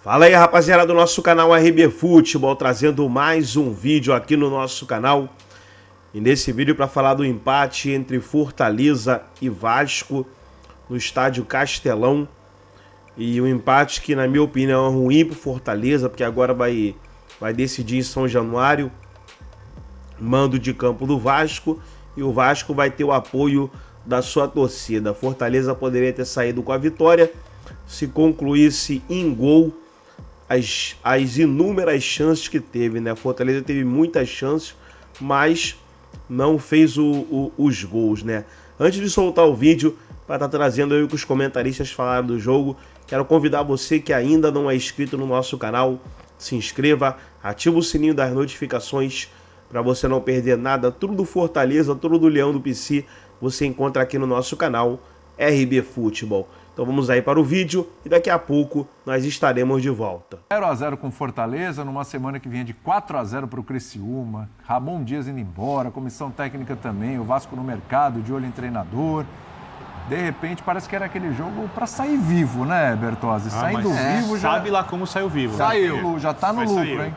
Fala aí, rapaziada do nosso canal RB Futebol, trazendo mais um vídeo aqui no nosso canal. E nesse vídeo para falar do empate entre Fortaleza e Vasco no estádio Castelão. E um empate que, na minha opinião, é ruim pro Fortaleza, porque agora vai decidir em São Januário, mando de campo do Vasco, e o Vasco vai ter o apoio da sua torcida. Fortaleza poderia ter saído com a vitória se concluísse em gol as inúmeras chances que teve, né? Fortaleza teve muitas chances, mas não fez os gols, né? Antes de soltar o vídeo, para estar trazendo aí o que os comentaristas falaram do jogo, quero convidar você que ainda não é inscrito no nosso canal, se inscreva, ativa o sininho das notificações para você não perder nada. Tudo do Fortaleza, tudo do Leão do PC, você encontra aqui no nosso canal RB Futebol. Então vamos aí para o vídeo e daqui a pouco nós estaremos de volta. 0-0 com Fortaleza, numa semana que vinha de 4-0 para o Criciúma, Ramon Dias indo embora, comissão técnica também, o Vasco no mercado, de olho em treinador. De repente parece que era aquele jogo para sair vivo, né, Bertozzi? Saindo vivo já... Sabe lá como saiu vivo. Saiu, já está no lucro, saiu. hein?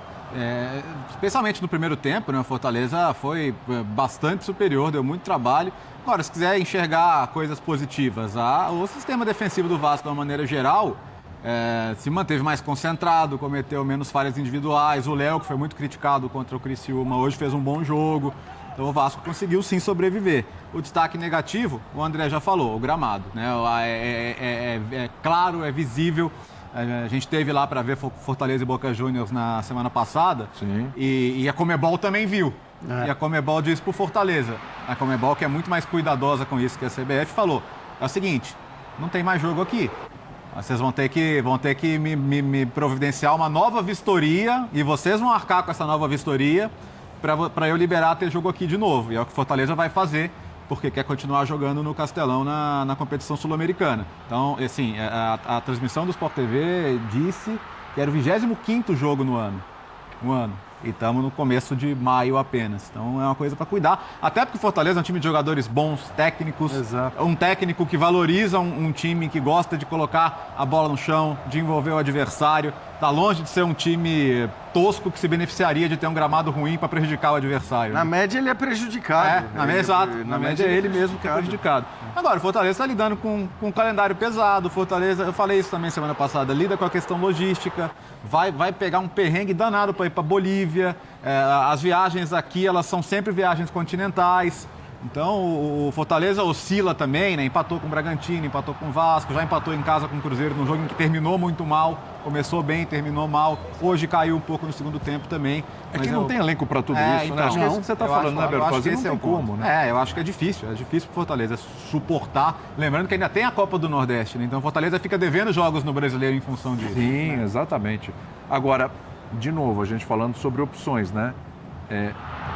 Especialmente no primeiro tempo, né? O Fortaleza foi bastante superior, deu muito trabalho. Agora, se quiser enxergar coisas positivas, o sistema defensivo do Vasco, de uma maneira geral, se manteve mais concentrado, cometeu menos falhas individuais. O Léo, que foi muito criticado contra o Criciúma, hoje fez um bom jogo. Então o Vasco conseguiu sim sobreviver. O destaque negativo, o André já falou, o gramado, né? É claro, é visível. A gente esteve lá para ver Fortaleza e Boca Juniors na semana passada. Sim. E a Conmebol também viu. E a Conmebol disse para o Fortaleza. A Conmebol, que é muito mais cuidadosa com isso que a CBF, falou: é o seguinte, não tem mais jogo aqui. Vocês vão ter que me providenciar uma nova vistoria e vocês vão arcar com essa nova vistoria para eu liberar ter jogo aqui de novo. E é o que o Fortaleza vai fazer, porque quer continuar jogando no Castelão na competição sul-americana. Então, assim, a transmissão do Sport TV disse que era o 25º jogo no ano. E estamos no começo de maio apenas. Então é uma coisa para cuidar. Até porque o Fortaleza é um time de jogadores bons, técnicos. Exato. Um técnico que valoriza um time que gosta de colocar a bola no chão, de envolver o adversário. Está longe de ser um time tosco que se beneficiaria de ter um gramado ruim para prejudicar o adversário. Na média ele é prejudicado. Exato. Na média é ele mesmo que é prejudicado. Agora, o Fortaleza está lidando com um calendário pesado. O Fortaleza, eu falei isso também semana passada, lida com a questão logística. Vai pegar um perrengue danado para ir para Bolívia. As viagens aqui, elas são sempre viagens continentais. Então, o Fortaleza oscila também, né? Empatou com o Bragantino, empatou com o Vasco, já empatou em casa com o Cruzeiro, num jogo em que terminou muito mal. Começou bem, terminou mal. Hoje caiu um pouco no segundo tempo também. É que não tem elenco para tudo isso, então, né? Acho que é isso que você está falando, né, Bertozzi? Não tem como, né? Eu acho que é difícil pro Fortaleza suportar. Lembrando que ainda tem a Copa do Nordeste, né? Então o Fortaleza fica devendo jogos no Brasileiro em função disso. Sim, exatamente. Agora, de novo, a gente falando sobre opções, né?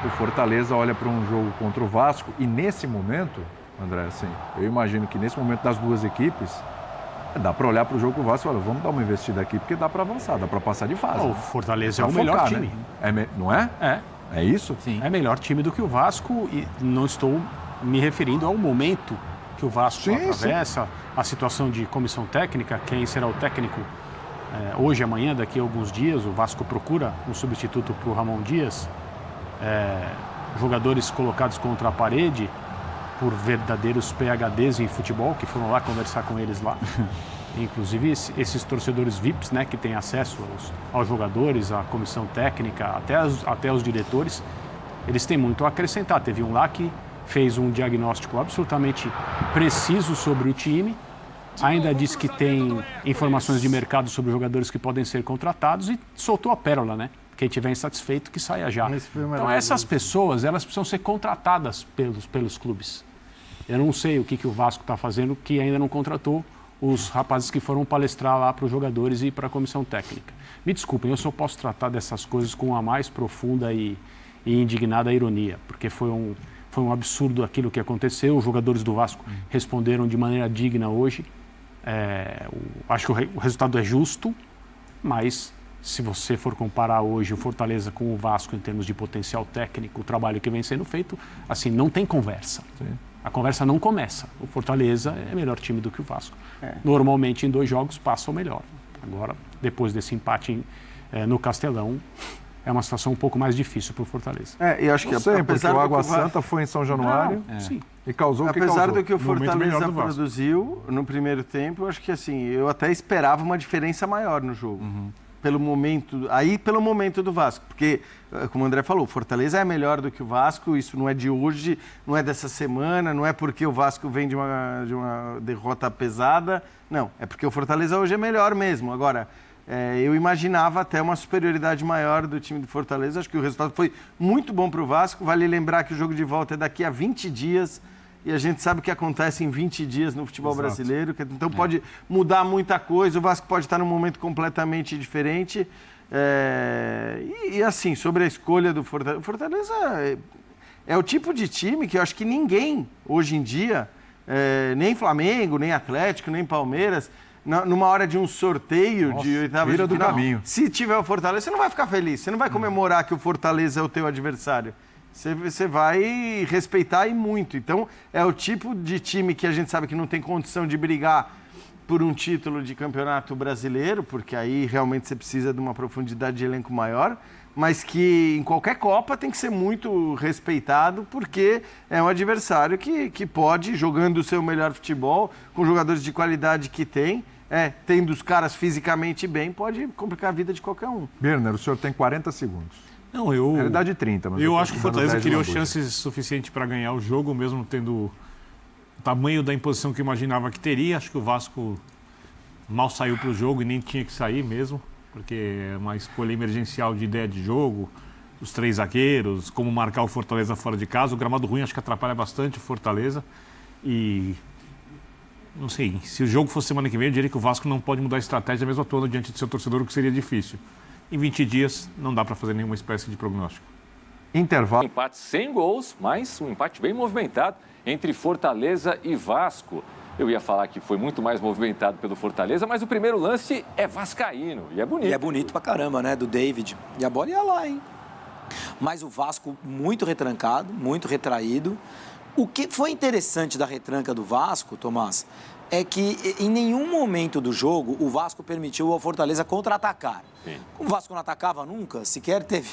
O Fortaleza olha para um jogo contra o Vasco e nesse momento, André, assim, eu imagino que nesse momento das duas equipes, dá para olhar para o jogo com o Vasco e falar, vamos dar uma investida aqui porque dá para avançar, dá para passar de fase. O Fortaleza é Pra o melhor focar, time. Né? Não é? É isso? Sim. É melhor time do que o Vasco e não estou me referindo ao momento que o Vasco atravessa, a situação de comissão técnica, quem será o técnico hoje, amanhã, daqui a alguns dias. O Vasco procura um substituto para o Ramon Dias. Jogadores colocados contra a parede por verdadeiros PhDs em futebol, que foram lá conversar com eles lá. Inclusive esses torcedores VIPs, né, que têm acesso aos jogadores, à comissão técnica, até os diretores, eles têm muito a acrescentar. Teve um lá que fez um diagnóstico absolutamente preciso sobre o time, ainda disse que tem informações de mercado sobre jogadores que podem ser contratados e soltou a pérola, né? Quem estiver insatisfeito, que saia já. Então essas pessoas, elas precisam ser contratadas pelos clubes. Eu não sei o que o Vasco está fazendo, que ainda não contratou os rapazes que foram palestrar lá para os jogadores e para a comissão técnica. Me desculpem, eu só posso tratar dessas coisas com a mais profunda e indignada ironia, porque foi um absurdo aquilo que aconteceu. Os jogadores do Vasco responderam de maneira digna hoje. Acho que o resultado é justo, mas se você for comparar hoje o Fortaleza com o Vasco em termos de potencial técnico, o trabalho que vem sendo feito, assim, não tem conversa. Sim. A conversa não começa. O Fortaleza é melhor time do que o Vasco. Normalmente, em 2 jogos, passa o melhor. Agora, depois desse empate no Castelão, é uma situação um pouco mais difícil para o Fortaleza. Eu acho que porque o Água Santa foi em São Januário Sim. e causou o que apesar causou. do que o Fortaleza do Vasco. produziu no primeiro tempo, eu acho que assim, eu até esperava uma diferença maior no jogo. Pelo momento do Vasco, porque, como o André falou, o Fortaleza é melhor do que o Vasco, isso não é de hoje, não é dessa semana, não é porque o Vasco vem de uma derrota pesada, não, é porque o Fortaleza hoje é melhor mesmo. Agora, eu imaginava até uma superioridade maior do time do Fortaleza, acho que o resultado foi muito bom para o Vasco, vale lembrar que o jogo de volta é daqui a 20 dias, e a gente sabe o que acontece em 20 dias no futebol brasileiro, então pode mudar muita coisa, o Vasco pode estar num momento completamente diferente. E assim, sobre a escolha do Fortaleza, o Fortaleza é o tipo de time que eu acho que ninguém, hoje em dia, nem Flamengo, nem Atlético, nem Palmeiras, numa hora de um sorteio de oitavas de final, caminho. se tiver o Fortaleza, você não vai ficar feliz, você não vai comemorar que o Fortaleza é o teu adversário. Você vai respeitar e muito. Então, é o tipo de time que a gente sabe que não tem condição de brigar por um título de campeonato brasileiro, porque aí realmente você precisa de uma profundidade de elenco maior, mas que em qualquer Copa tem que ser muito respeitado, porque é um adversário que pode, jogando o seu melhor futebol, com jogadores de qualidade que tem, tendo os caras fisicamente bem, pode complicar a vida de qualquer um. Birner, o senhor tem 40 segundos. Não, Na realidade, 30. Mas eu acho que o Fortaleza 10 criou de Lambuja. chances suficientes para ganhar o jogo, mesmo tendo o tamanho da imposição que eu imaginava que teria. Acho que o Vasco mal saiu para o jogo e nem tinha que sair mesmo, porque é uma escolha emergencial de ideia de jogo, os 3 zagueiros, como marcar o Fortaleza fora de casa. O gramado ruim acho que atrapalha bastante o Fortaleza. E não sei, se o jogo fosse semana que vem, eu diria que o Vasco não pode mudar a estratégia mesmo atuando diante de seu torcedor, o que seria difícil. Em 20 dias não dá para fazer nenhuma espécie de prognóstico. Intervalo. Empate sem gols, mas um empate bem movimentado entre Fortaleza e Vasco. Eu ia falar que foi muito mais movimentado pelo Fortaleza, mas o primeiro lance é vascaíno e é bonito. E é bonito pra caramba, né, do David. E a bola ia lá, hein? Mas o Vasco muito retrancado, muito retraído. O que foi interessante da retranca do Vasco, Tomás, é que em nenhum momento do jogo o Vasco permitiu ao Fortaleza contra-atacar. Sim. O Vasco não atacava nunca, sequer teve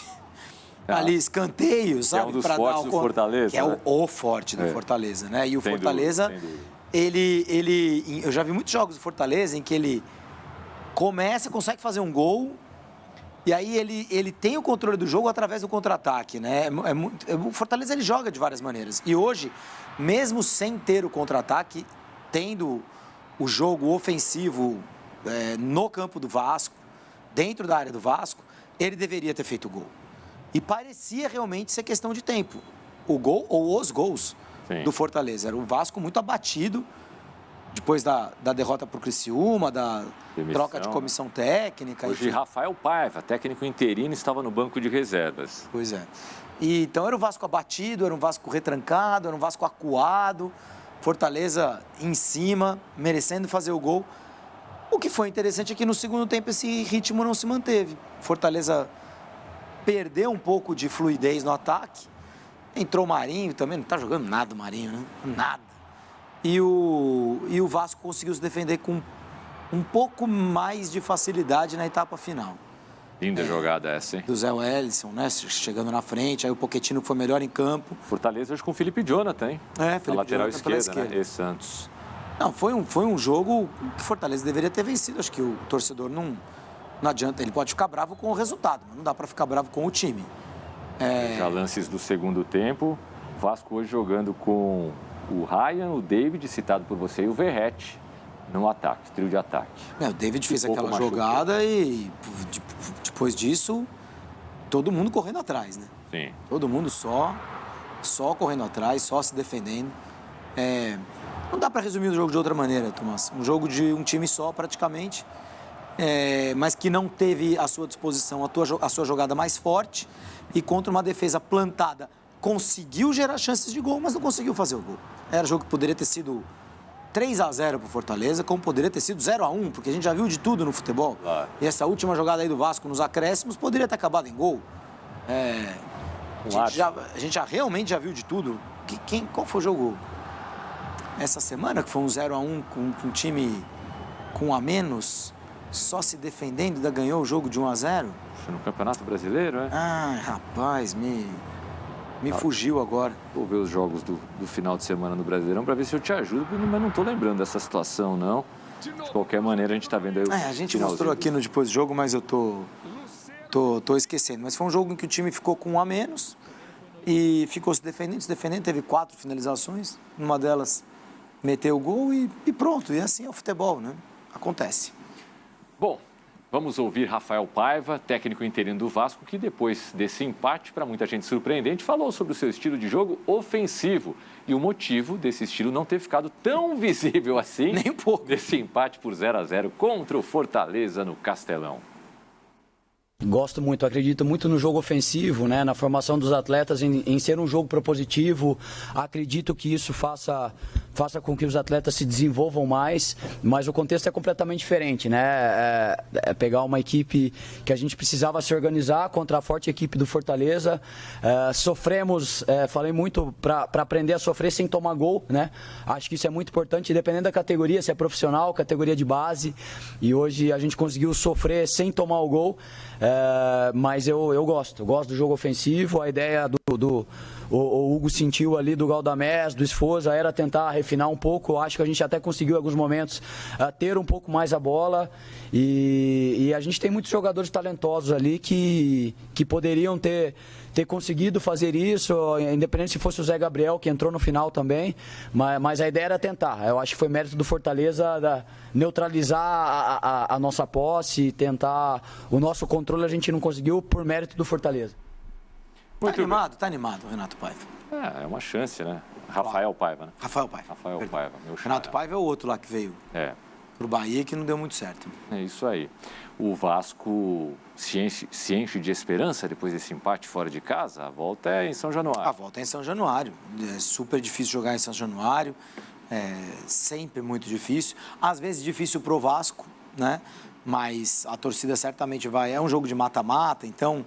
ali escanteios, sabe? É um dos pra fortes dar do Fortaleza, que é né? o forte do Fortaleza, né? E o Sem Fortaleza, dúvida, sem dúvida. ele... Eu já vi muitos jogos do Fortaleza em que ele consegue fazer um gol, e aí ele tem o controle do jogo através do contra-ataque, né? O Fortaleza ele joga de várias maneiras. E hoje, mesmo sem ter o contra-ataque, tendo o jogo ofensivo no campo do Vasco, dentro da área do Vasco, ele deveria ter feito o gol. E parecia realmente ser questão de tempo. O gol ou os gols do Fortaleza. Era o Vasco muito abatido, depois da derrota para o Criciúma, da troca de comissão técnica. Hoje, Rafael Paiva, técnico interino, estava no banco de reservas. Pois é. E, então era um Vasco abatido, era um Vasco retrancado, era um Vasco acuado, Fortaleza em cima, merecendo fazer o gol. O que foi interessante é que no segundo tempo esse ritmo não se manteve. Fortaleza perdeu um pouco de fluidez no ataque. Entrou o Marinho também, não está jogando nada o Marinho, né? Nada. E o Vasco conseguiu se defender com um pouco mais de facilidade na etapa final. Linda jogada essa, hein? Do Zé Wellison, né? Chegando na frente, aí o Pochettino foi melhor em campo. Fortaleza hoje com o Felipe Jonathan, hein? Felipe na lateral Jonathan esquerda, né? E Santos. Não, foi um jogo que o Fortaleza deveria ter vencido. Acho que o torcedor não adianta. Ele pode ficar bravo com o resultado, mas não dá para ficar bravo com o time. Já lances do segundo tempo. Vasco hoje jogando com o Ryan, o David, citado por você, e o Verratti no ataque, trio de ataque. O David fez aquela jogada e depois disso, todo mundo correndo atrás, né? Sim. Todo mundo só correndo atrás, só se defendendo. Não dá para resumir o jogo de outra maneira, Tomás. Um jogo de um time só, praticamente, mas que não teve à sua disposição a sua jogada mais forte e contra uma defesa plantada. Conseguiu gerar chances de gol, mas não conseguiu fazer o gol. Era um jogo que poderia ter sido 3-0 para o Fortaleza, como poderia ter sido 0-1, porque a gente já viu de tudo no futebol. Claro. E essa última jogada aí do Vasco nos acréscimos poderia ter acabado em gol. A gente realmente já viu de tudo. Qual foi o jogo? Essa semana, que foi um 0-1 com um time com um a menos, só se defendendo, ainda ganhou o jogo de 1-0? No Campeonato Brasileiro, é? Ah, rapaz, me fugiu agora. Vou ver os jogos do final de semana no Brasileirão para ver se eu te ajudo, mas não estou lembrando dessa situação, não. De qualquer maneira, a gente está vendo aí o a gente mostrou aqui no depois do jogo, mas eu tô esquecendo. Mas foi um jogo em que o time ficou com 1 a menos e ficou se defendendo. Teve 4 finalizações, numa delas meteu o gol e pronto. E assim é o futebol, né? Acontece. Bom, vamos ouvir Rafael Paiva, técnico interino do Vasco, que depois desse empate, para muita gente surpreendente, falou sobre o seu estilo de jogo ofensivo e o motivo desse estilo não ter ficado tão visível assim. Nem um pouco. Desse empate por 0-0 contra o Fortaleza no Castelão. Gosto muito, acredito muito no jogo ofensivo, né? Na formação dos atletas, em ser um jogo propositivo. Acredito que isso faça com que os atletas se desenvolvam mais, mas o contexto é completamente diferente, né? É pegar uma equipe que a gente precisava se organizar contra a forte equipe do Fortaleza. Sofremos, falei muito, para aprender a sofrer sem tomar gol, né? Acho que isso é muito importante, dependendo da categoria, se é profissional, categoria de base. E hoje a gente conseguiu sofrer sem tomar o gol. Mas eu gosto do jogo ofensivo. A ideia o Hugo sentiu ali do Galdamés, do Esforza, era tentar refinar um pouco. Acho que a gente até conseguiu em alguns momentos ter um pouco mais a bola e a gente tem muitos jogadores talentosos ali que poderiam ter conseguido fazer isso, independente se fosse o Zé Gabriel, que entrou no final também, mas a ideia era tentar. Eu acho que foi mérito do Fortaleza neutralizar a nossa posse, tentar o nosso controle. A gente não conseguiu por mérito do Fortaleza. Tá animado, Renato Paiva. É uma chance, né? Rafael Paiva, né? Rafael Paiva, meu Renato Paiva é o outro lá que veio pro Bahia, que não deu muito certo. É isso aí. O Vasco se enche de esperança depois desse empate fora de casa? A volta é em São Januário. A volta é em São Januário. É super difícil jogar em São Januário. É sempre muito difícil. Às vezes difícil pro Vasco, né? Mas a torcida certamente vai. É um jogo de mata-mata, então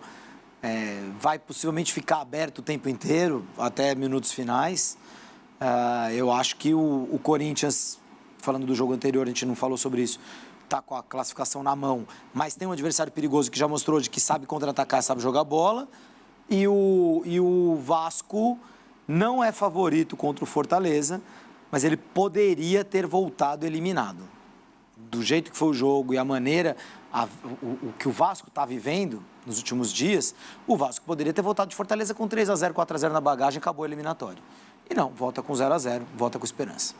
vai possivelmente ficar aberto o tempo inteiro, até minutos finais. Eu acho que o Corinthians, falando do jogo anterior, a gente não falou sobre isso, está com a classificação na mão, mas tem um adversário perigoso que já mostrou de que sabe contra-atacar, sabe jogar bola, e o Vasco não é favorito contra o Fortaleza, mas ele poderia ter voltado eliminado. Do jeito que foi o jogo e a maneira, o que o Vasco está vivendo nos últimos dias, o Vasco poderia ter voltado de Fortaleza com 3-0, 4-0 na bagagem, acabou o eliminatório. E não, volta com 0-0, volta com esperança.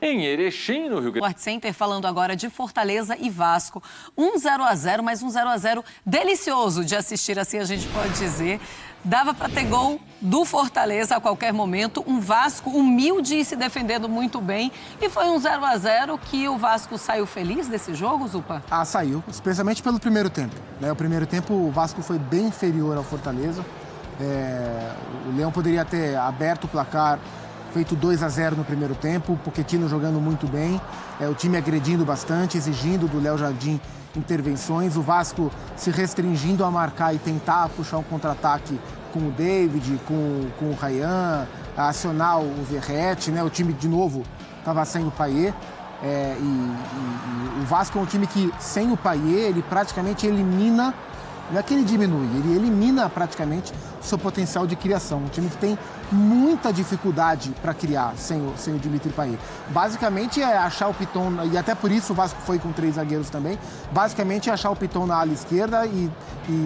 Em Erechim, no Rio Grande do Sul. Sport Center falando agora de Fortaleza e Vasco. 0-0, mas 0-0 delicioso de assistir, assim a gente pode dizer. Dava para ter gol do Fortaleza a qualquer momento. Um Vasco humilde e se defendendo muito bem. E foi 0-0 que o Vasco saiu feliz desse jogo, Zupa? Saiu, especialmente pelo primeiro tempo. O primeiro tempo o Vasco foi bem inferior ao Fortaleza. O Leão poderia ter aberto o placar, feito 2-0 no primeiro tempo, o Pochettino jogando muito bem, o time agredindo bastante, exigindo do Léo Jardim intervenções, o Vasco se restringindo a marcar e tentar puxar um contra-ataque com o David, com o Ryan, a acionar o Verrete, né? O time de novo estava sem o Payet, e o Vasco é um time que sem o Payet ele praticamente elimina, não é que ele diminui, ele elimina praticamente o seu potencial de criação. Um time que tem muita dificuldade para criar sem o Dimitri Payet. Basicamente é achar o Piton, e até por isso o Vasco foi com 3 zagueiros também, basicamente é achar o Piton na ala esquerda e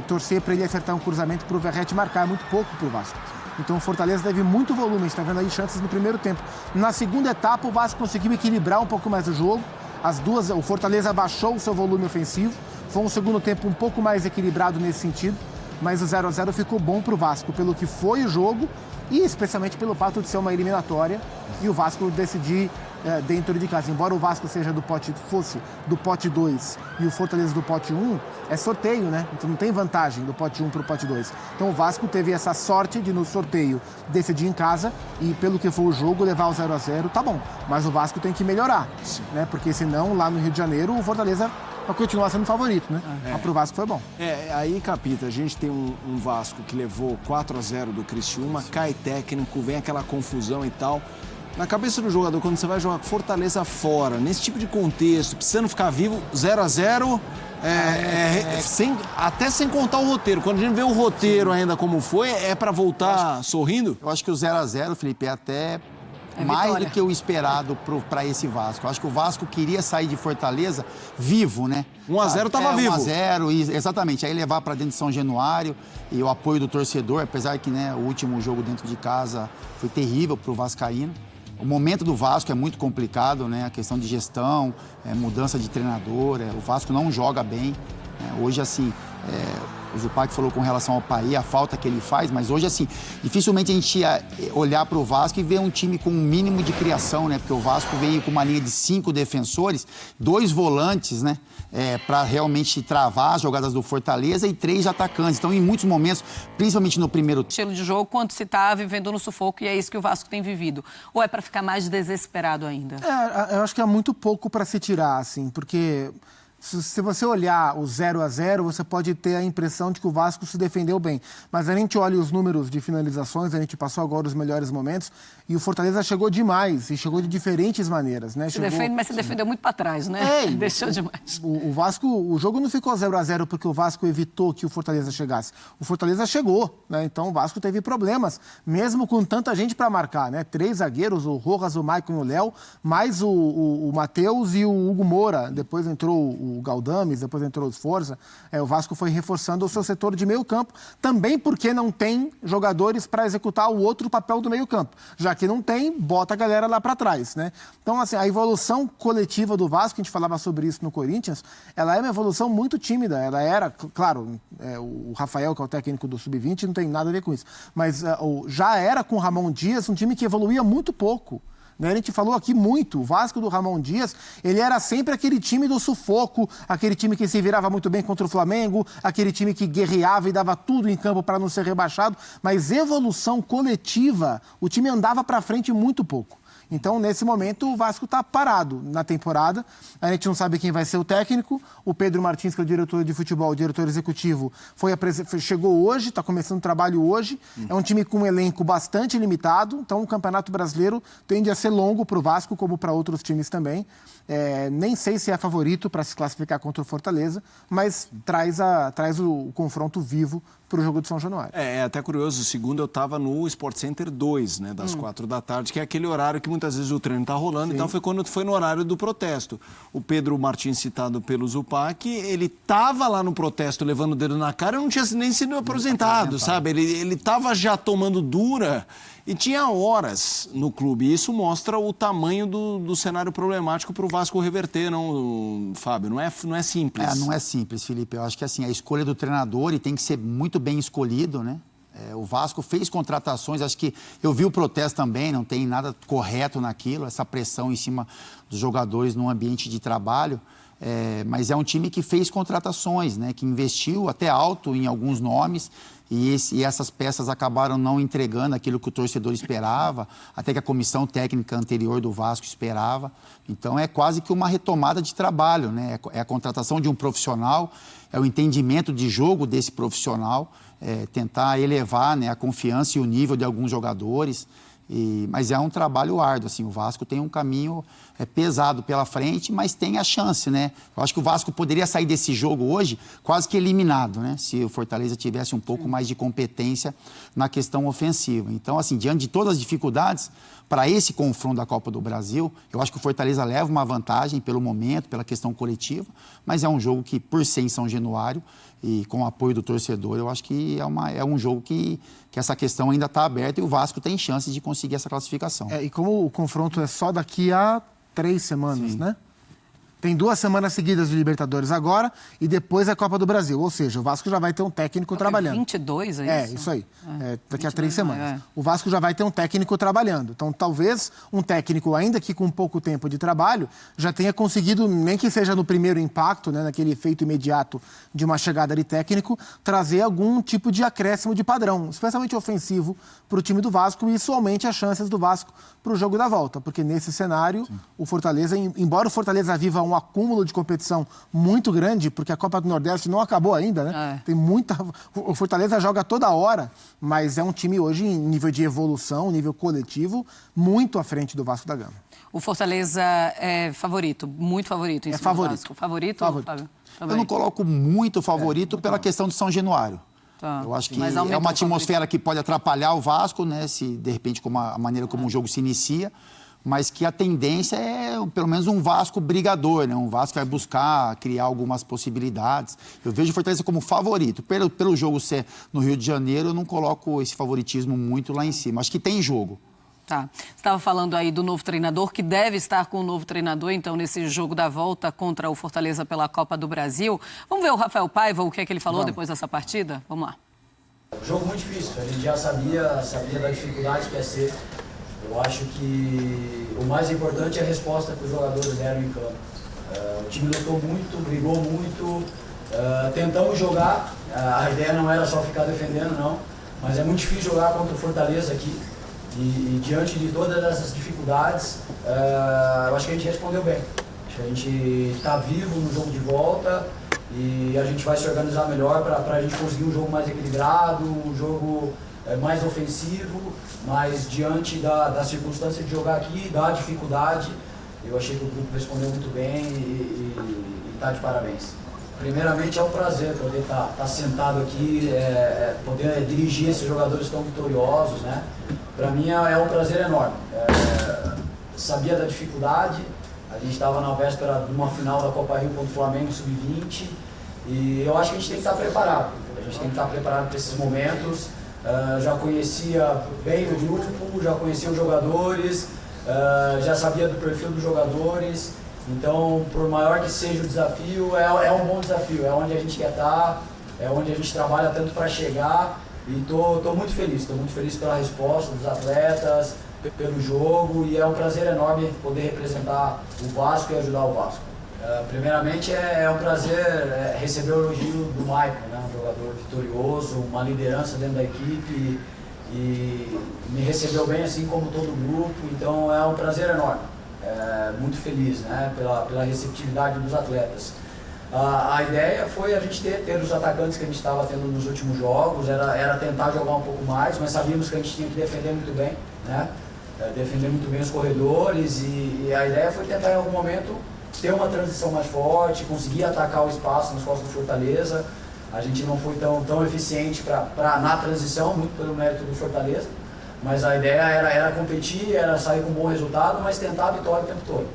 torcer para ele acertar um cruzamento para o Verrete marcar. É muito pouco para o Vasco. Então o Fortaleza teve muito volume, a gente está vendo aí chances no primeiro tempo. Na segunda etapa o Vasco conseguiu equilibrar um pouco mais o jogo. O Fortaleza baixou o seu volume ofensivo. Foi um segundo tempo um pouco mais equilibrado nesse sentido, mas o 0-0 ficou bom para o Vasco, pelo que foi o jogo e especialmente pelo fato de ser uma eliminatória e o Vasco decidir dentro de casa. Embora o Vasco fosse do pote 2 e o Fortaleza do pote 1, é sorteio, né? Então não tem vantagem do pote 1 para o pote 2. Então o Vasco teve essa sorte de no sorteio decidir em casa e pelo que foi o jogo levar o 0-0, tá bom. Mas o Vasco tem que melhorar, né? Porque senão lá no Rio de Janeiro o Fortaleza vai continuar sendo favorito, né? Mas pro Vasco foi bom. Aí, Capita, a gente tem um Vasco que levou 4-0 do Criciúma, cai técnico, vem aquela confusão e tal. Na cabeça do jogador, quando você vai jogar Fortaleza fora, nesse tipo de contexto, precisando ficar vivo, 0-0, até sem contar o roteiro. Quando a gente vê o roteiro ainda como foi, é para voltar sorrindo? Eu acho que o 0-0, Felipe, é até mais do que o esperado para esse Vasco. Eu acho que o Vasco queria sair de Fortaleza vivo, né? 1-0 estava vivo. 1-0, exatamente. Aí levar para dentro de São Januário e o apoio do torcedor, apesar que, né, o último jogo dentro de casa foi terrível para o vascaíno. O momento do Vasco é muito complicado, né? A questão de gestão, mudança de treinador, o Vasco não joga bem. Hoje, assim, o Zupac falou com relação ao Paí, a falta que ele faz, mas hoje, assim, dificilmente a gente ia olhar para o Vasco e ver um time com um mínimo de criação, né? Porque o Vasco veio com uma linha de 5 defensores, 2 volantes, né? Para realmente travar as jogadas do Fortaleza e 3 atacantes. Então, em muitos momentos, principalmente no primeiro tempo. Estilo de jogo quando se está vivendo no sufoco, e é isso que o Vasco tem vivido. Ou é para ficar mais desesperado ainda? Eu acho que é muito pouco para se tirar, assim, porque se você olhar o 0-0, você pode ter a impressão de que o Vasco se defendeu bem. Mas a gente olha os números de finalizações, a gente passou agora os melhores momentos, e o Fortaleza chegou demais, e chegou de diferentes maneiras, né? Defende, mas se defendeu muito para trás, né? Deixou demais. O Vasco, o jogo não ficou 0-0 porque o Vasco evitou que o Fortaleza chegasse. O Fortaleza chegou, né? Então o Vasco teve problemas, mesmo com tanta gente para marcar, né? 3 zagueiros, o Rojas, o Maicon e o Léo, mais o Matheus e o Hugo Moura. Depois entrou o Galdames, depois entrou o Sforza. O Vasco foi reforçando o seu setor de meio campo, também porque não tem jogadores para executar o outro papel do meio campo. Já que não tem, bota a galera lá para trás, né? Então, assim, a evolução coletiva do Vasco, a gente falava sobre isso no Corinthians, ela é uma evolução muito tímida. Ela era, claro, o Rafael, que é o técnico do Sub-20, não tem nada a ver com isso. Mas já era com o Ramon Dias um time que evoluía muito pouco. A gente falou aqui muito, o Vasco do Ramon Dias, ele era sempre aquele time do sufoco, aquele time que se virava muito bem contra o Flamengo, aquele time que guerreava e dava tudo em campo para não ser rebaixado, mas evolução coletiva, o time andava para frente muito pouco. Então, nesse momento, o Vasco está parado na temporada. A gente não sabe quem vai ser o técnico. O Pedro Martins, que é o diretor de futebol, o diretor executivo, chegou hoje, está começando o trabalho hoje. É um time com um elenco bastante limitado. Então, o Campeonato Brasileiro tende a ser longo para o Vasco, como para outros times também. Nem sei se é favorito para se classificar contra o Fortaleza, mas traz o confronto vivo para o jogo de São Januário. É até curioso, segundo eu estava no Sport Center 2, né, das 4 da tarde, que é aquele horário que muitas vezes o treino está rolando. Sim. Então foi quando foi no horário do protesto. O Pedro Martins, citado pelo Zupac, ele estava lá no protesto levando o dedo na cara e não tinha nem sido aposentado, sabe? Ele estava já tomando dura e tinha horas no clube. Isso mostra o tamanho do cenário problemático para o Vasco reverter, não, Fábio? Não é simples. Não é simples, Felipe. Eu acho que assim, a escolha do treinador e tem que ser muito bem escolhido, né? O Vasco fez contratações, acho que eu vi o protesto também, não tem nada correto naquilo, essa pressão em cima dos jogadores no ambiente de trabalho. Mas é um time que fez contratações, né? Que investiu até alto em alguns nomes. E essas peças acabaram não entregando aquilo que o torcedor esperava, até que a comissão técnica anterior do Vasco esperava. Então, é quase que uma retomada de trabalho, né? É a contratação de um profissional, é o entendimento de jogo desse profissional, tentar elevar, né, a confiança e o nível de alguns jogadores. Mas é um trabalho árduo, assim, o Vasco tem um caminho pesado pela frente, mas tem a chance, né? Eu acho que o Vasco poderia sair desse jogo hoje quase que eliminado, né? Se o Fortaleza tivesse um pouco mais de competência na questão ofensiva. Então, assim, diante de todas as dificuldades, para esse confronto da Copa do Brasil, eu acho que o Fortaleza leva uma vantagem pelo momento, pela questão coletiva, mas é um jogo que, por ser em São Januário e com o apoio do torcedor, eu acho que é um jogo que essa questão ainda está aberta e o Vasco tem chances de conseguir essa classificação. E como o confronto é só daqui a 3 semanas, né? Tem 2 semanas seguidas de Libertadores agora e depois a Copa do Brasil. Ou seja, o Vasco já vai ter um técnico trabalhando. 22, é isso? Isso aí. Daqui a 3 semanas. O Vasco já vai ter um técnico trabalhando. Então, talvez um técnico, ainda que com pouco tempo de trabalho, já tenha conseguido, nem que seja no primeiro impacto, né, naquele efeito imediato de uma chegada de técnico, trazer algum tipo de acréscimo de padrão, especialmente ofensivo, para o time do Vasco, e isso aumente as chances do Vasco para o jogo da volta. Porque nesse cenário, o Fortaleza, embora o Fortaleza viva um acúmulo de competição muito grande, porque a Copa do Nordeste não acabou ainda, né? Tem muita... O Fortaleza joga toda hora, mas é um time hoje em nível de evolução, nível coletivo, muito à frente do Vasco da Gama. O Fortaleza é favorito, muito favorito em cima do Vasco. Favorito. Fábio? Eu não coloco muito favorito pela questão do São Januário. Eu acho que é uma atmosfera que pode atrapalhar o Vasco, né? Se de repente com a maneira como o jogo se inicia, mas que a tendência é pelo menos um Vasco brigador, né? Um Vasco que vai buscar criar algumas possibilidades. Eu vejo o Fortaleza como favorito. Pelo jogo ser no Rio de Janeiro, eu não coloco esse favoritismo muito lá em cima. Acho que tem jogo. Tá. Você estava falando aí do novo treinador, que deve estar com o novo treinador, então, nesse jogo da volta contra o Fortaleza pela Copa do Brasil. Vamos ver o Rafael Paiva, o que é que ele falou depois dessa partida? Vamos lá. Jogo muito difícil, a gente já sabia da dificuldade que ia ser. Eu acho que o mais importante é a resposta que os jogadores deram em campo. O time lutou muito, brigou muito, tentamos jogar, a ideia não era só ficar defendendo, não, mas é muito difícil jogar contra o Fortaleza aqui. E diante de todas essas dificuldades, eu acho que a gente respondeu bem. Acho que a gente está vivo no jogo de volta e a gente vai se organizar melhor para a gente conseguir um jogo mais equilibrado, um jogo mais ofensivo, mas diante da circunstância de jogar aqui, da dificuldade, eu achei que o grupo respondeu muito bem e está de parabéns. Primeiramente é um prazer poder estar sentado aqui, poder dirigir esses jogadores tão vitoriosos, né? Para mim é um prazer enorme. Sabia da dificuldade, a gente estava na véspera de uma final da Copa Rio contra o Flamengo Sub-20 e eu acho que a gente tem que estar preparado. A gente tem que estar preparado para esses momentos. Já conhecia bem o grupo, já conhecia os jogadores, já sabia do perfil dos jogadores. Então, por maior que seja o desafio, é um bom desafio, é onde a gente quer estar, é onde a gente trabalha tanto para chegar e estou muito feliz pela resposta dos atletas, pelo jogo e é um prazer enorme poder representar o Vasco e ajudar o Vasco. Primeiramente é um prazer receber o elogio do Maicon, né? Um jogador vitorioso, uma liderança dentro da equipe e me recebeu bem assim como todo o grupo, então é um prazer enorme. Muito feliz, né, pela receptividade dos atletas. A ideia foi a gente ter os atacantes que a gente estava tendo nos últimos jogos, era tentar jogar um pouco mais, mas sabíamos que a gente tinha que defender muito bem, né, defender muito bem os corredores e a ideia foi tentar em algum momento ter uma transição mais forte, conseguir atacar o espaço nas costas do Fortaleza. A gente não foi tão eficiente na transição, muito pelo mérito do Fortaleza. Mas a ideia era competir, era sair com um bom resultado, mas tentar a vitória o tempo todo.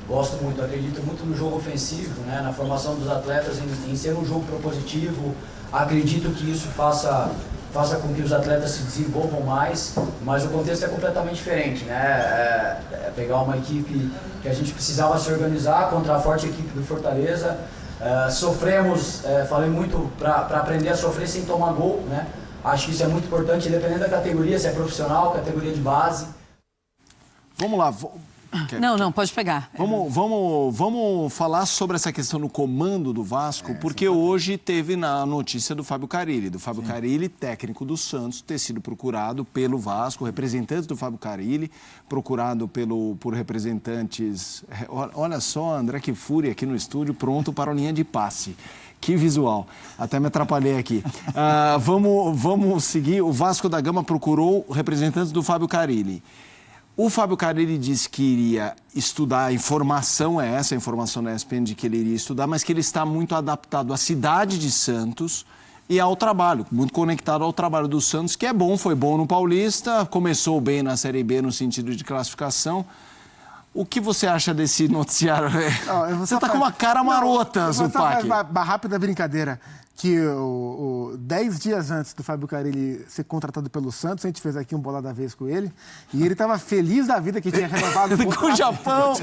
Gosto muito, acredito muito no jogo ofensivo, né, na formação dos atletas, em ser um jogo propositivo. Acredito que isso faça com que os atletas se desenvolvam mais, mas o contexto é completamente diferente, né? Pegar uma equipe que a gente precisava se organizar contra a forte equipe do Fortaleza. Sofremos, falei muito para aprender a sofrer sem tomar gol, né? Acho que isso é muito importante, dependendo da categoria, se é profissional, categoria de base. Vamos lá. Não, pode pegar. Vamos falar sobre essa questão do comando do Vasco, porque hoje teve na notícia do Fábio Carille. Carille, técnico do Santos, ter sido procurado pelo Vasco, representante do Fábio Carille, procurado por representantes... Olha só, André, que fúria aqui no estúdio, pronto para a linha de passe. Que visual. Até me atrapalhei aqui. Vamos seguir. O Vasco da Gama procurou representantes do Fábio Carille. O Fábio Carille disse que iria estudar, a informação é essa, a informação da ESPN de que ele iria estudar, mas que ele está muito adaptado à cidade de Santos e ao trabalho, muito conectado ao trabalho do Santos, que é bom, foi bom no Paulista, começou bem na Série B no sentido de classificação. O que você acha desse noticiário? Você está com uma cara marota, Zupac. Uma rápida brincadeira. Que 10 dias antes do Fábio Carille ser contratado pelo Santos, a gente fez aqui um Bola da Vez com ele, e ele estava feliz da vida que tinha renovado com o Japão.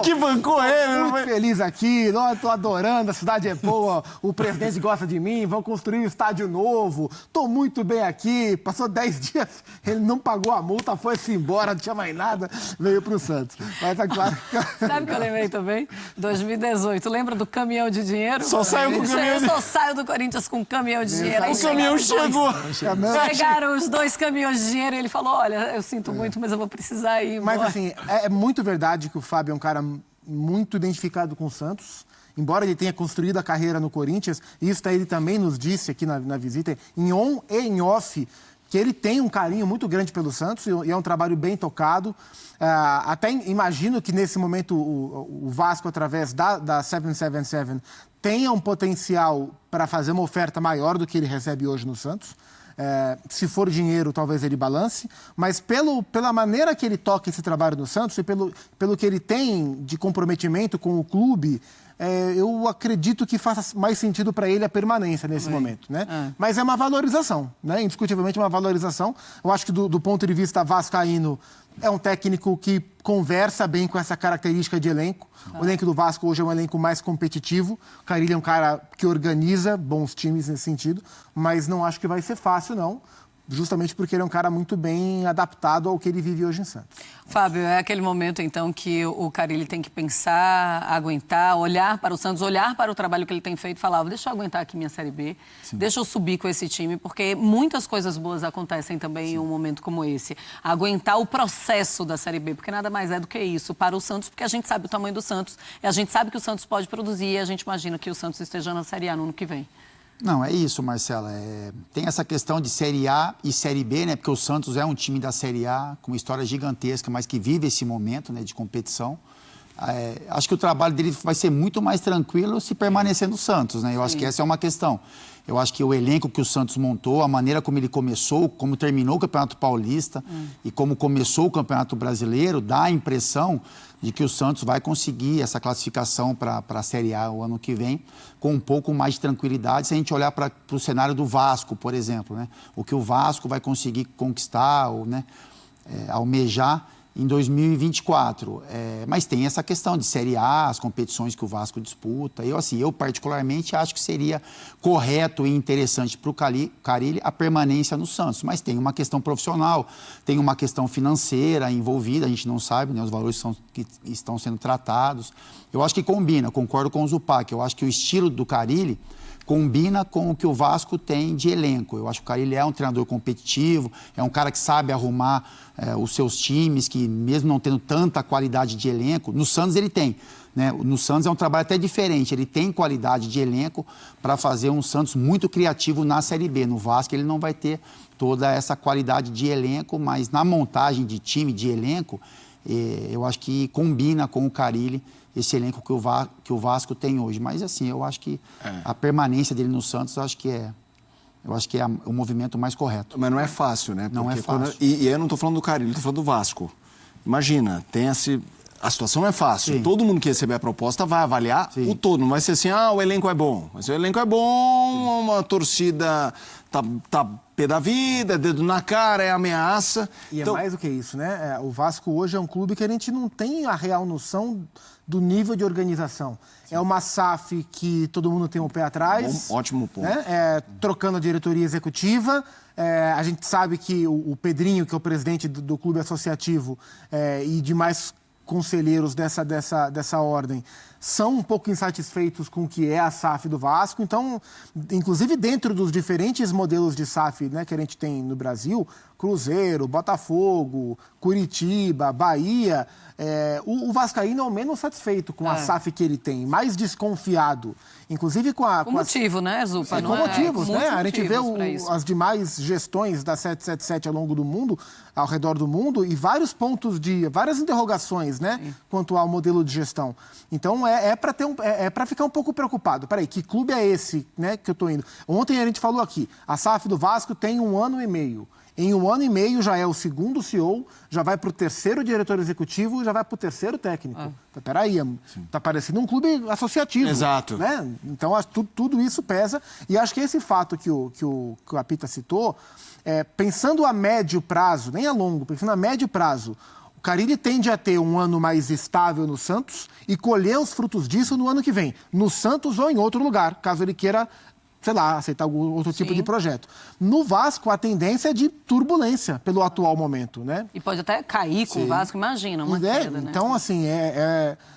Que bancou ele. Muito feliz aqui, estou adorando, a cidade é boa, o presidente gosta de mim, vão construir um estádio novo, estou muito bem aqui. Passou 10 dias, ele não pagou a multa, foi-se embora, não tinha mais nada, veio para o Santos. Mas tá claro. Sabe o que eu lembrei também? 2018, lembra do caminhão de dinheiro? Só saiu com o caminhão de dinheiro. Saiu do Corinthians com um caminhão de dinheiro. O caminhão chegou. Chegaram os 2 caminhões de dinheiro e ele falou, olha, eu sinto muito, mas eu vou precisar ir embora. Mas assim, é muito verdade que o Fábio é um cara muito identificado com o Santos, embora ele tenha construído a carreira no Corinthians, e isso ele também nos disse aqui na visita, em on e em off, que ele tem um carinho muito grande pelo Santos e é um trabalho bem tocado. Até imagino que nesse momento o Vasco, através da 777, tenha um potencial para fazer uma oferta maior do que ele recebe hoje no Santos. Se for dinheiro, talvez ele balance, mas pela maneira que ele toca esse trabalho no Santos e pelo que ele tem de comprometimento com o clube, eu acredito que faça mais sentido para ele a permanência nesse momento, né? Mas é uma valorização, né? Indiscutivelmente uma valorização. Eu acho que do ponto de vista vascaíno, é um técnico que conversa bem com essa característica de elenco. O elenco do Vasco hoje é um elenco mais competitivo. O Carille é um cara que organiza bons times nesse sentido, mas não acho que vai ser fácil, não. Justamente porque ele é um cara muito bem adaptado ao que ele vive hoje em Santos. Fábio, é aquele momento, então, que o Carille tem que pensar, aguentar, olhar para o Santos, olhar para o trabalho que ele tem feito e falar, deixa eu aguentar aqui minha Série B, deixa eu subir com esse time, porque muitas coisas boas acontecem também em um momento como esse. Aguentar o processo da Série B, porque nada mais é do que isso para o Santos, porque a gente sabe o tamanho do Santos, e a gente sabe que o Santos pode produzir, e a gente imagina que o Santos esteja na Série A no ano que vem. Não, é isso, Marcela. Tem essa questão de Série A e Série B, né? Porque o Santos é um time da Série A com uma história gigantesca, mas que vive esse momento, né, de competição. Acho que o trabalho dele vai ser muito mais tranquilo se permanecer no Santos, né? Eu acho que essa é uma questão. Eu acho que o elenco que o Santos montou, a maneira como ele começou, como terminou o Campeonato Paulista e como começou o Campeonato Brasileiro, dá a impressão de que o Santos vai conseguir essa classificação para a Série A o ano que vem com um pouco mais de tranquilidade, se a gente olhar para o cenário do Vasco, por exemplo, né? O que o Vasco vai conseguir conquistar ou, né, almejar em 2024. Mas tem essa questão de Série A, as competições que o Vasco disputa. Eu particularmente acho que seria correto e interessante para o Carille a permanência no Santos. Mas tem uma questão profissional, tem uma questão financeira envolvida, a gente não sabe, né, os valores que estão sendo tratados. Eu acho que combina, concordo com o Zupac. Eu acho que o estilo do Carille combina com o que o Vasco tem de elenco. Eu acho que o Carille é um treinador competitivo, é um cara que sabe arrumar os seus times, que mesmo não tendo tanta qualidade de elenco, no Santos ele tem, né? No Santos é um trabalho até diferente, ele tem qualidade de elenco para fazer um Santos muito criativo na Série B. No Vasco ele não vai ter toda essa qualidade de elenco, mas na montagem de time, de elenco, eu acho que combina com o Carille esse elenco que o Vasco tem hoje. Mas, assim, eu acho que a permanência dele no Santos, eu acho que é o movimento mais correto. Mas não é fácil, né? Não é fácil. E eu não estou falando do Carille, estou falando do Vasco. Imagina, a situação não é fácil. Sim. Todo mundo que receber a proposta vai avaliar o todo. Não vai ser assim, o elenco é bom. Mas o elenco é bom, uma torcida tá pé da vida, dedo na cara, é ameaça. E então, é mais do que isso, né? O Vasco hoje é um clube que a gente não tem a real noção do nível de organização. Sim. É uma SAF que todo mundo tem um pé atrás. Ótimo ponto. Né? Trocando a diretoria executiva. A gente sabe que o Pedrinho, que é o presidente do clube associativo, e demais conselheiros dessa ordem, são um pouco insatisfeitos com o que é a SAF do Vasco. Então, inclusive dentro dos diferentes modelos de SAF, né, que a gente tem no Brasil, Cruzeiro, Botafogo, Curitiba, Bahia, o vascaíno é o menos satisfeito com a SAF que ele tem, mais desconfiado. Inclusive com motivo, né, Zupa? Com motivos, né? A gente vê as demais gestões da 777 ao longo do mundo, ao redor do mundo, e vários pontos várias interrogações, né? Sim. Quanto ao modelo de gestão. Então, para ficar um pouco preocupado. Peraí, que clube é esse, né, que eu estou indo? Ontem a gente falou aqui, a SAF do Vasco tem 1 ano e meio. Em 1 ano e meio já é o 2º CEO, já vai para o 3º diretor executivo, já vai para o 3º técnico. Peraí, está parecendo um clube associativo. Exato. Né? Então, tudo isso pesa. E acho que esse fato que o Apita citou, pensando a médio prazo, nem a longo, pensando a médio prazo, o Carille tende a ter 1 ano mais estável no Santos e colher os frutos disso no ano que vem, no Santos ou em outro lugar, caso ele queira sei lá, aceitar algum outro tipo de projeto. No Vasco, a tendência é de turbulência pelo atual momento, né? E pode até cair com o Vasco, imagina, uma queda, né? Então, assim,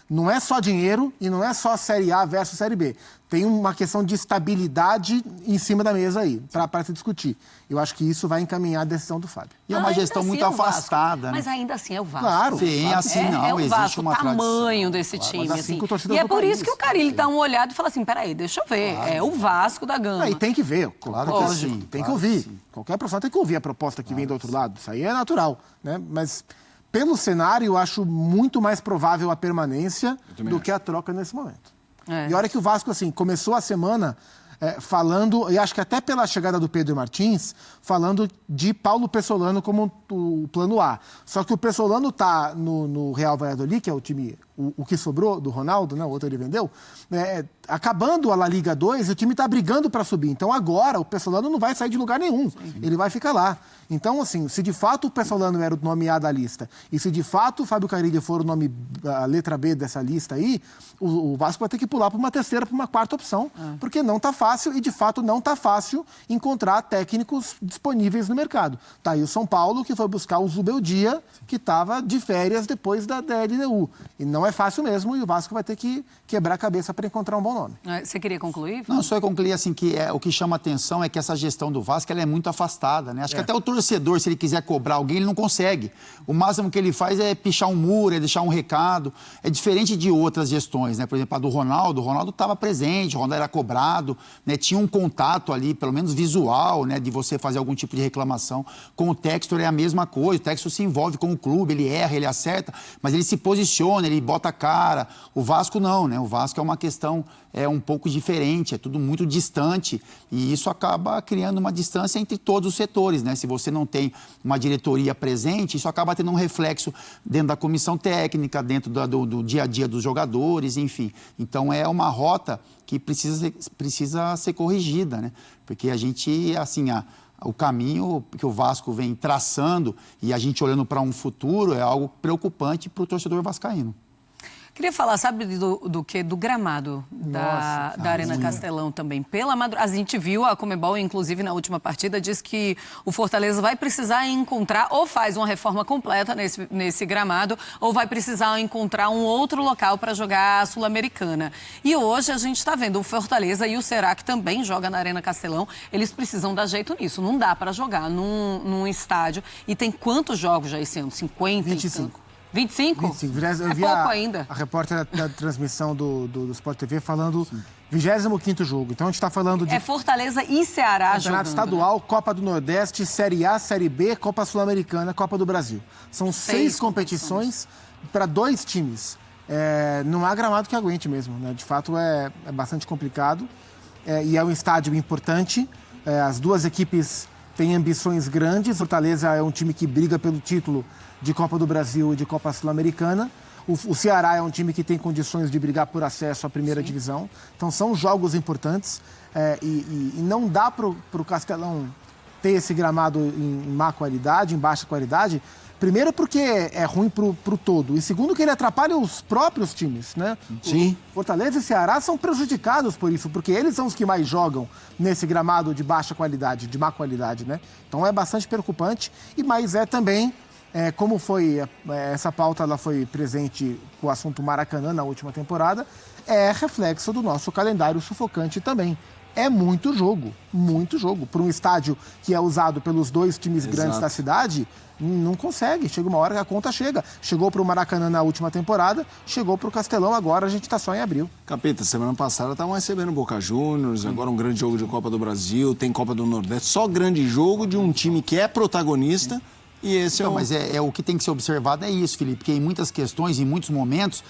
não é só dinheiro e não é só Série A versus Série B. Tem uma questão de estabilidade em cima da mesa aí, para se discutir. Eu acho que isso vai encaminhar a decisão do Fábio. E é uma gestão assim muito afastada, Mas né? ainda assim é o Vasco. Claro. Sim, assim não, é o existe Vasco, uma o tamanho tradição. desse time. Mas Assim. com torcidas E é do por país. isso que o Carille dá uma olhada e fala assim, peraí, deixa eu ver, é o Vasco da Gama. E tem que ver, claro que Lógico. sim. Tem que ouvir. Qualquer profissional tem que ouvir a proposta que vem do outro lado. Isso aí é natural, né? Mas pelo cenário, eu acho muito mais provável a permanência do que a troca nesse momento. E olha que o Vasco, assim, começou a semana falando, e acho que até pela chegada do Pedro Martins, falando de Paulo Pessolano como o plano A. Só que o Pessolano está no Real Valladolid, que é o time, o que sobrou do Ronaldo, né? O outro ele vendeu, acabando a La Liga 2, o time está brigando para subir. Então agora o Pessolano não vai sair de lugar nenhum, ele vai ficar lá. Então, assim, se de fato o Pessolano era o nome A da lista, e se de fato o Fábio Carille for o nome, a letra B dessa lista aí, o Vasco vai ter que pular para uma terceira, para uma quarta opção, porque não está fácil, e de fato não está fácil encontrar técnicos disponíveis no mercado. Tá aí o São Paulo, que foi buscar o Zubeldia, que estava de férias depois da LDU. E não é fácil mesmo, e o Vasco vai ter que quebrar a cabeça para encontrar um bom nome. Você queria concluir? Não, só ia concluir assim que o que chama atenção é que essa gestão do Vasco ela é muito afastada, né? Acho que até o torcedor, se ele quiser cobrar alguém, ele não consegue. O máximo que ele faz é pichar um muro, é deixar um recado. É diferente de outras gestões, né? Por exemplo, a do Ronaldo. O Ronaldo estava presente, o Ronaldo era cobrado, né? Tinha um contato ali, pelo menos visual, né? De você fazer algum tipo de reclamação. Com o Textor é a mesma coisa. O Textor se envolve com o clube, ele erra, ele acerta, mas ele se posiciona, ele bota a cara. O Vasco não, né? O Vasco é uma questão um pouco diferente, é tudo muito distante e isso acaba criando uma distância entre todos os setores, né? Se você não tem uma diretoria presente, isso acaba tendo um reflexo dentro da comissão técnica, dentro do dia a dia dos jogadores, enfim. Então é uma rota que precisa ser corrigida, né? Porque a gente, assim, o caminho que o Vasco vem traçando e a gente olhando para um futuro é algo preocupante para o torcedor vascaíno. Queria falar, sabe, do que? Do gramado da Arena Castelão também. A gente viu, a Conmebol, inclusive, na última partida, disse que o Fortaleza vai precisar encontrar, ou faz uma reforma completa nesse gramado, ou vai precisar encontrar um outro local para jogar a Sul-Americana. E hoje a gente está vendo o Fortaleza e o Ceará, que também joga na Arena Castelão, eles precisam dar jeito nisso. Não dá para jogar num estádio. E tem quantos jogos já esse ano? 50? 25. 25? 25. É pouco ainda. A repórter da transmissão do Sport TV falando 25º jogo. Então a gente está falando de... É Fortaleza e Ceará Campeonato jogando, Estadual, Copa do Nordeste, Série A, Série B, Copa Sul-Americana, Copa do Brasil. São 6 competições para 2 times. Não há gramado que aguente mesmo, né? De fato é bastante complicado e é um estádio importante. As duas equipes têm ambições grandes. Fortaleza é um time que briga pelo título de Copa do Brasil e de Copa Sul-Americana. O Ceará é um time que tem condições de brigar por acesso à primeira divisão. Então são jogos importantes e não dá para o Castelão ter esse gramado em má qualidade, em baixa qualidade. Primeiro porque é ruim para o todo. E segundo que ele atrapalha os próprios times, né? Sim. Fortaleza e Ceará são prejudicados por isso, porque eles são os que mais jogam nesse gramado de baixa qualidade, de má qualidade, né? Então é bastante preocupante, mas também... como foi essa pauta, ela foi presente com o assunto Maracanã na última temporada, é reflexo do nosso calendário sufocante também. É muito jogo. Para um estádio que é usado pelos 2 times grandes da cidade, não consegue. Chega uma hora que a conta chega. Chegou para o Maracanã na última temporada, chegou para o Castelão, agora a gente está só em abril. Capeta, semana passada estavam recebendo Boca Juniors, agora um grande jogo de Copa do Brasil, tem Copa do Nordeste, só grande jogo de um time que é protagonista. E esse Mas o que tem que ser observado é isso, Felipe, porque em muitas questões, em muitos momentos,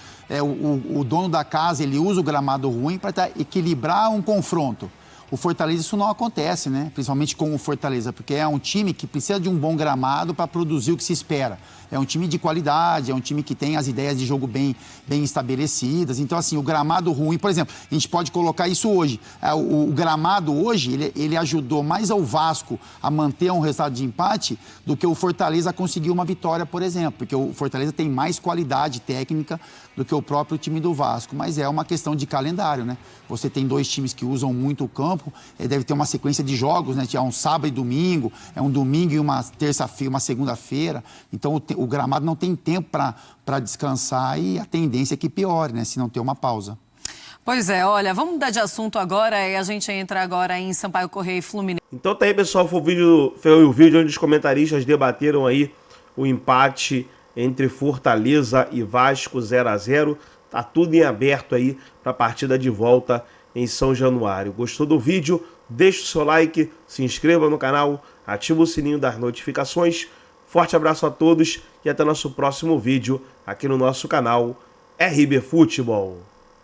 o dono da casa ele usa o gramado ruim para equilibrar um confronto. O Fortaleza isso não acontece, né? Principalmente com o Fortaleza, porque é um time que precisa de um bom gramado para produzir o que se espera. É um time de qualidade, é um time que tem as ideias de jogo bem estabelecidas. Então, assim, o gramado ruim, por exemplo, a gente pode colocar isso hoje. O gramado hoje, ele ajudou mais ao Vasco a manter um resultado de empate do que o Fortaleza a conseguir uma vitória, por exemplo. Porque o Fortaleza tem mais qualidade técnica do que o próprio time do Vasco. Mas é uma questão de calendário, né? Você tem 2 times que usam muito o campo. campo, deve ter uma sequência de jogos, né? É um sábado e domingo, é um domingo e uma terça-feira, uma segunda-feira. Então o gramado não tem tempo para descansar e a tendência é que piore, né? Se não ter uma pausa. Pois é, olha, vamos mudar de assunto agora e a gente entra agora em Sampaio Corrêa e Fluminense. Então tá aí, pessoal, foi o vídeo onde os comentaristas debateram aí o empate entre Fortaleza e Vasco 0-0. Tá tudo em aberto aí para a partida de volta em São Januário. Gostou do vídeo? Deixa o seu like, se inscreva no canal, ativa o sininho das notificações. Forte abraço a todos e até nosso próximo vídeo aqui no nosso canal RB Futebol.